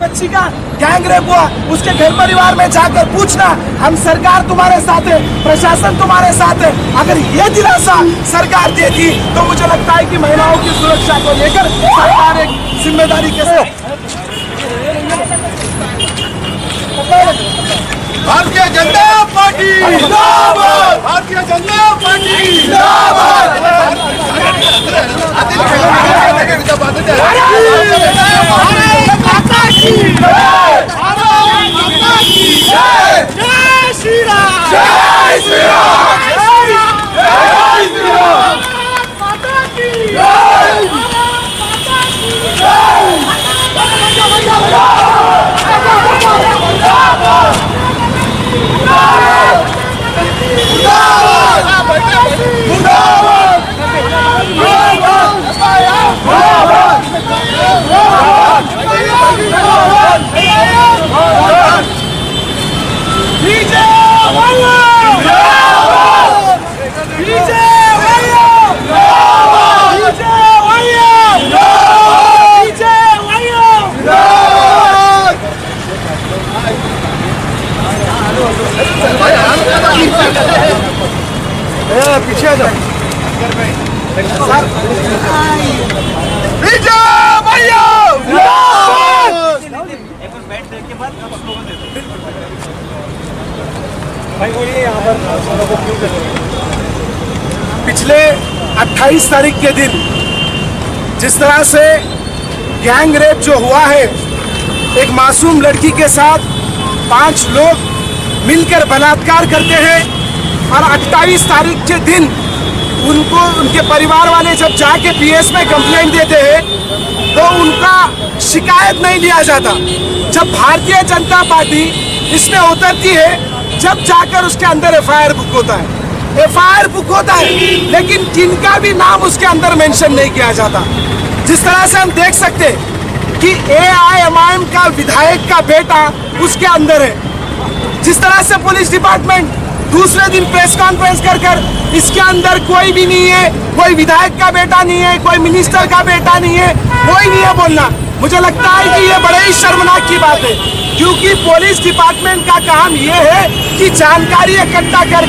बच्ची का gang rape हुआ, उसके घर परिवार में जाकर पूछना। हम सरकार तुम्हारे साथ है, प्रशासन तुम्हारे साथ है। अगर ये दिलासा सरकार देती तो मुझे लगता है कि महिलाओं की सुरक्षा को लेकर सरकार एक जिम्मेदारी के साथ। भारतीय जनता पार्टी जिंदाबाद, भारतीय जनता पार्टी जिंदाबाद। जय श्री राम, जय श्री राम, जय श्री राम, माता की जय, माता की जय। पीछे आ जाओ। पिछले 28 तारीख के दिन जिस तरह से गैंग रेप जो हुआ है, एक मासूम लड़की के साथ 5 लोग मिलकर बलात्कार करते हैं और 28 तारीख के दिन उनको उनके परिवार वाले जब जाके पीएस में कंप्लेंट देते हैं तो उनका शिकायत नहीं लिया जाता। जब भारतीय जनता पार्टी इसमें उतरती है, जब जाकर उसके अंदर एफआईआर बुक होता है, एफआईआर बुक होता है, लेकिन किनका भी नाम उसके अंदर मेंशन नहीं किया जाता। जिस तरह से हम देख सकते हैं कि AIMIM का विधायक का बेटा उसके अंदर है। जिस तरह से पुलिस डिपार्टमेंट दूसरे दिन प्रेस कॉन्फ्रेंस कर इसके अंदर कोई भी नहीं है, कोई विधायक का बेटा नहीं है, कोई मिनिस्टर का बेटा नहीं है, कोई नहीं है बोलना। मुझे लगता है कि ये बड़े ही शर्मनाक की बात है, क्योंकि पुलिस डिपार्टमेंट का काम ये है कि जानकारी इकट्ठा कर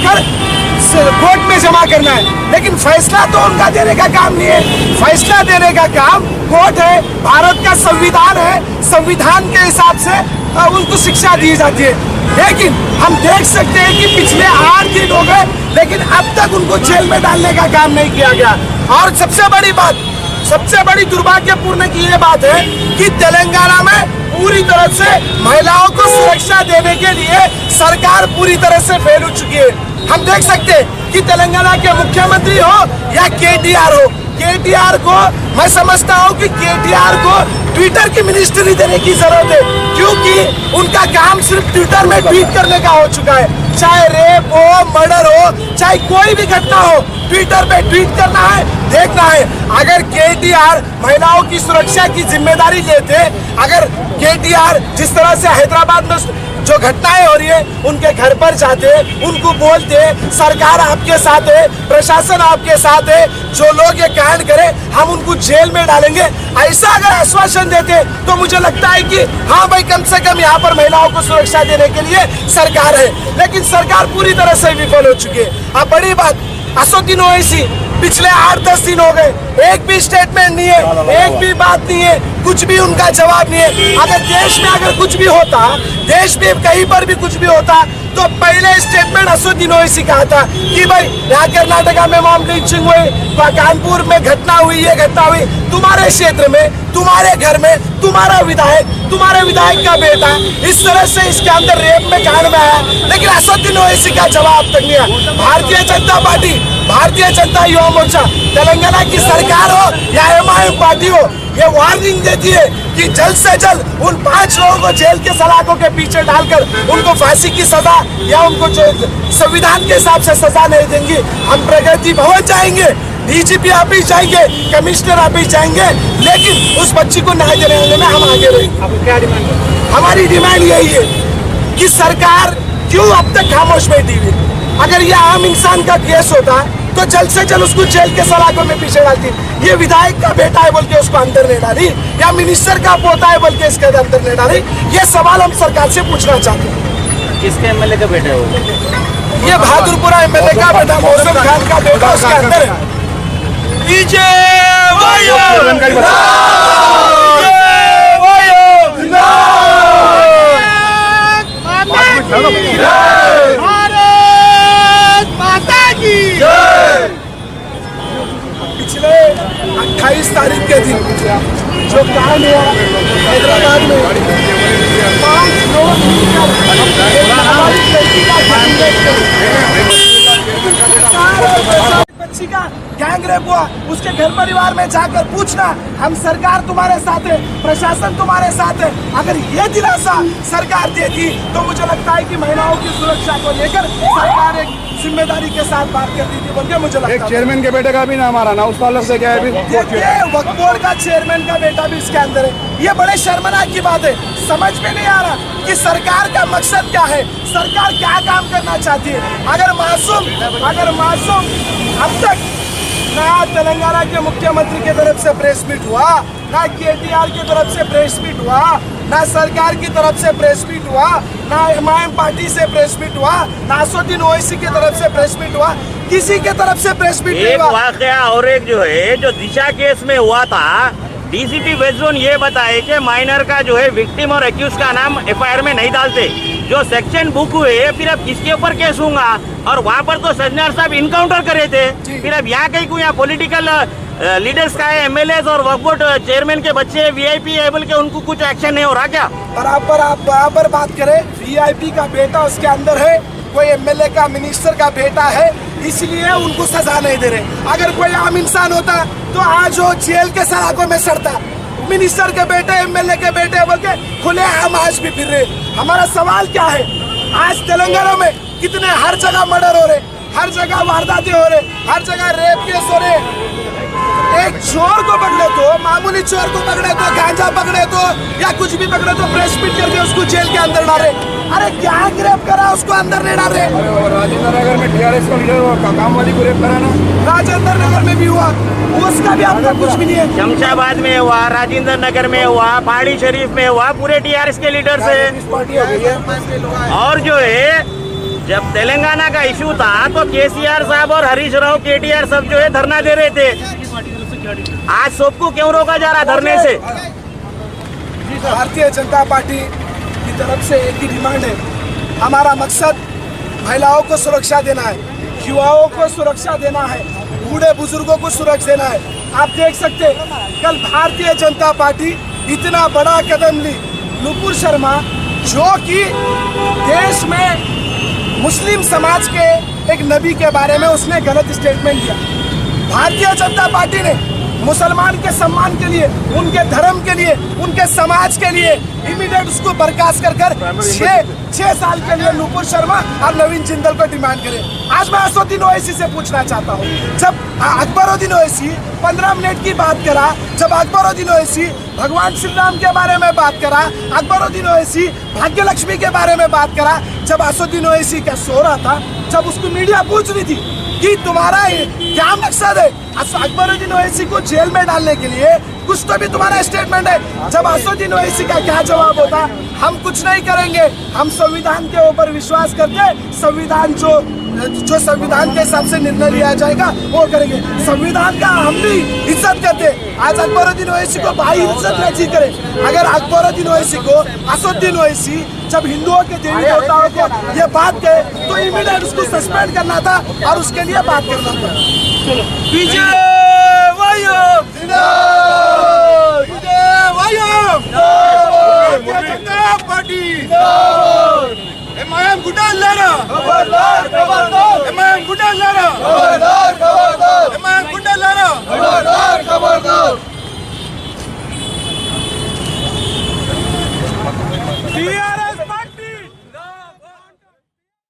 कोर्ट में जमा करना है, लेकिन फैसला तो उनका देने का काम नहीं है। फैसला देने का काम कोर्ट है, भारत का संविधान है, संविधान के हिसाब से उनको शिक्षा दी जाती है। लेकिन हम देख सकते हैं कि पिछले 8 दिन हो गए, लेकिन अब तक उनको जेल में डालने का काम नहीं किया गया। और सबसे बड़ी बात, सबसे बड़ी दुर्भाग्यपूर्ण की ये बात है कि तेलंगाना में पूरी तरह से महिलाओं को सुरक्षा देने के लिए सरकार पूरी तरह से फेल हो चुकी है। हम देख सकते हैं कि तेलंगाना के मुख्यमंत्री हो या KTR हो, KTR को मैं समझता हूँ कि KTR को ट्विटर की मिनिस्ट्री देने की जरूरत है, क्योंकि उनका काम सिर्फ ट्विटर में ट्वीट करने का हो चुका है। चाहे रेप हो, मर्डर हो, चाहे कोई भी घटना हो, ट्विटर पे ट्वीट करना है, देखना है। अगर KTR महिलाओं की सुरक्षा की जिम्मेदारी लेते, अगर KTR जिस तरह से हैदराबाद में जो घटनाएं हो रही है उनके घर पर जाते, उनको बोलते सरकार आपके साथ है, प्रशासन आपके साथ है, जो लोग ये कांड करे हम उनको जेल में डालेंगे, ऐसा अगर आश्वासन देते तो मुझे लगता है कि हाँ भाई, कम से कम यहाँ पर महिलाओं को सुरक्षा देने के लिए सरकार है। लेकिन सरकार पूरी तरह से विफल हो चुकी है। अब बड़ी बात, असदुद्दीन ओवैसी पिछले 8-10 दिन हो गए, एक भी स्टेटमेंट नहीं है, एक भी बात नहीं है, कुछ भी उनका जवाब नहीं है। अगर देश में अगर कुछ भी होता, देश में कहीं पर भी कुछ भी होता, तो पहले स्टेटमेंट असदुद्दीन ओवैसी कहा था कि भाई यहाँ कर्नाटका में मॉब लिंचिंग हुई, कानपुर में घटना हुई, ये घटना हुई, तुम्हारे क्षेत्र में, तुम्हारे घर में, तुम्हारे विधायक का बेटा इस तरह से इसके अंदर रेप में कांड में आया, लेकिन असदुद्दीन ओवैसी का जवाब तक नहीं आया। भारतीय जनता पार्टी, भारतीय जनता युवा मोर्चा, तेलंगाना की सरकार हो या AIMIM पार्टी हो, ये वार्निंग देती है कि जल्द से जल्द उन 5 लोगों को जेल के सलाखों के पीछे डालकर उनको फांसी की सजा या उनको संविधान के हिसाब से सजा नहीं देंगी। हम प्रगति भवन जाएंगे, DGP ऑफिस जाएंगे, कमिश्नर ऑफिस जाएंगे, लेकिन उस बच्ची को न्याय दिलाने में हम आगे रहेंगे। क्या डिमांड है? हमारी डिमांड यही है कि सरकार क्यों अब तक खामोश बैठी हुई। अगर ये आम इंसान का केस होता तो जल्द से जल्द उसको जेल के सलाखों में पीछे डालती। ये विधायक का बेटा है बोल के उसको अंदर नहीं डाली, या मिनिस्टर का पोता है बोल के इसके अंदर नहीं डाली। ये सवाल हम सरकार से पूछना चाहते हैं। किसके एमएलए का बेटा है वो? ये बहादुरपुरा एमएलए का बेटा मौसम खान का बेटा उसके अंदर है। भारत माता की पिछले 28 तारीख के दिन जो कांड हुआ हैदराबाद में, 5 लोग बच्ची का गैंग रेप हुआ, उसके घर परिवार में जाकर पूछना। हम सरकार तुम्हारे साथ है, प्रशासन तुम्हारे साथ है। अगर ये दिलासा सरकार देती तो मुझे लगता है कि महिलाओं की सुरक्षा को लेकर सरकार एक जिम्मेदारी के साथ बात करती थी बोल के मुझे लगता है। एक चेयरमैन के बेटे का भी नाम आ रहा ना, उस ताल्लुक से क्या है? देखिए, वक्फ बोर्ड का चेयरमैन का बेटा भी इसके अंदर है। ये बड़े शर्मनाक की बात है। समझ में नहीं आ रहा कि सरकार का मकसद क्या है, सरकार क्या काम करना चाहती है। अगर मासूम अब तक ना तेलंगाना के मुख्यमंत्री की तरफ से प्रेस मीट हुआ, ना केटीआर की तरफ से प्रेस मीट हुआ, ना सरकार की तरफ से प्रेस मीट हुआ, ना एमआईएम पार्टी से प्रेस मीट हुआ, ना असदुद्दीन ओवैसी की तरफ से प्रेस मीट हुआ, किसी के तरफ से प्रेस मीट नहीं एक हुआ। वाकया और एक जो है जो दिशा केस में हुआ था, डीसीपी वेस्ट जोन ये बताए कि माइनर का जो है विक्टिम और एक्यूज का नाम एफआईआर में नहीं डालते, जो सेक्शन बुक हुए फिर अब किसके ऊपर केस होगा। और वहाँ पर तो सजनार साहब इनकाउंटर करे थे, फिर अब यहाँ कहीं को यहाँ पॉलिटिकल लीडर्स का है, एमएलए और वक्फ बोर्ड चेयरमैन के बच्चे वीआईपी है बोल के उनको कुछ एक्शन नहीं हो रहा क्या? बराबर आप बराबर बात करें। वीआईपी का बेटा उसके अंदर है, कोई एमएलए का मिनिस्टर का बेटा है, इसलिए उनको सजा नहीं दे रहे। अगर कोई आम इंसान होता तो आज वो जेल के सलाखों में सड़ता। मिनिस्टर के बेटे, एमएलए के बेटे बोल के खुले आम आज भी फिर रहे। हमारा सवाल क्या है, आज तेलंगाना में कितने हर जगह मर्डर हो रहे, हर जगह वारदातें हो रहे, हर जगह रेप केस हो रहे। एक चोर को पकड़े तो, मामूली चोर को पकड़े तो, गांजा पकड़े तो, या कुछ भी पकड़े तो प्रेस मीट करके उसको जेल के अंदर डाले। अरे गैंग रेप करा उसको अंदर नहीं डाल रहे। राजेंद्र नगर में टीआरएस का लीडर कामवाली को रेप करा ना, राजेंद्र नगर में भी हुआ, उसका भी अब तक कुछ भी नहीं है। शमशाबाद में हुआ, राजेंद्र नगर में हुआ, पहाड़ी शरीफ में हुआ, पूरे टीआरएस के लीडर से। पार्टी हो गई है। और जो है जब तेलंगाना का इशू था तो केसीआर साहब और हरीश राव, केटीआर सब जो है धरना दे रहे थे। आज सबको क्यों रोका जा रहा धरने से? भारतीय जनता पार्टी की तरफ से एक ही डिमांड है, हमारा मकसद महिलाओं को सुरक्षा देना है, युवाओं को सुरक्षा देना है, बूढ़े बुजुर्गों को सुरक्षा देना है। आप देख सकते हैं कल भारतीय जनता पार्टी इतना बड़ा कदम ली। नुपुर शर्मा जो कि देश में मुस्लिम समाज के एक नबी के बारे में उसने गलत स्टेटमेंट दिया। भारतीय जनता पार्टी ने मुसलमान के सम्मान के लिए, उनके धर्म के लिए, उनके समाज के लिए इमीडिएट उसको बर्खास्त कर 6 साल के लिए नुपुर शर्मा और नवीन जिंदल को डिमांड करे। आज मैं असदुद्दीन ओवैसी से पूछना चाहता हूँ, जब अकबरुद्दीन ओवैसी 15 मिनट की बात करा, जब अकबरुद्दीन ओवैसी भगवान श्री राम के बारे में बात करा, अकबरुद्दीन ओवैसी भाग्य लक्ष्मी के बारे में बात करा, जब असदुद्दीन ओवैसी का सो रहा था, जब उसको मीडिया पूछ रही थी कि तुम्हारा क्या मकसद है अकबरुद्दीन ओवैसी को जेल में डालने के लिए, कुछ तो भी तुम्हारा स्टेटमेंट है। जब असदुद्दीन ओवैसी का क्या जवाब होता, हम कुछ नहीं करेंगे, हम संविधान के ऊपर विश्वास करते, संविधान जो संविधान के हिसाब से निर्णय लिया जाएगा वो करेंगे, संविधान का हम भी इज्जत करते। आज अकबरुद्दीन ओवैसी को भाई इज्जत नहीं करे। अगर अकबरुद्दीन ओवैसी को असदुद्दीन ओवैसी जब हिंदुओं के देवी देवताओं को ये बात कहे तो इमीडिएट उसको सस्पेंड करना था और उसके लिए बात करना था। एमआईएम घुटाला, एमआईएम घुटाला, एमआईएम घुटाला।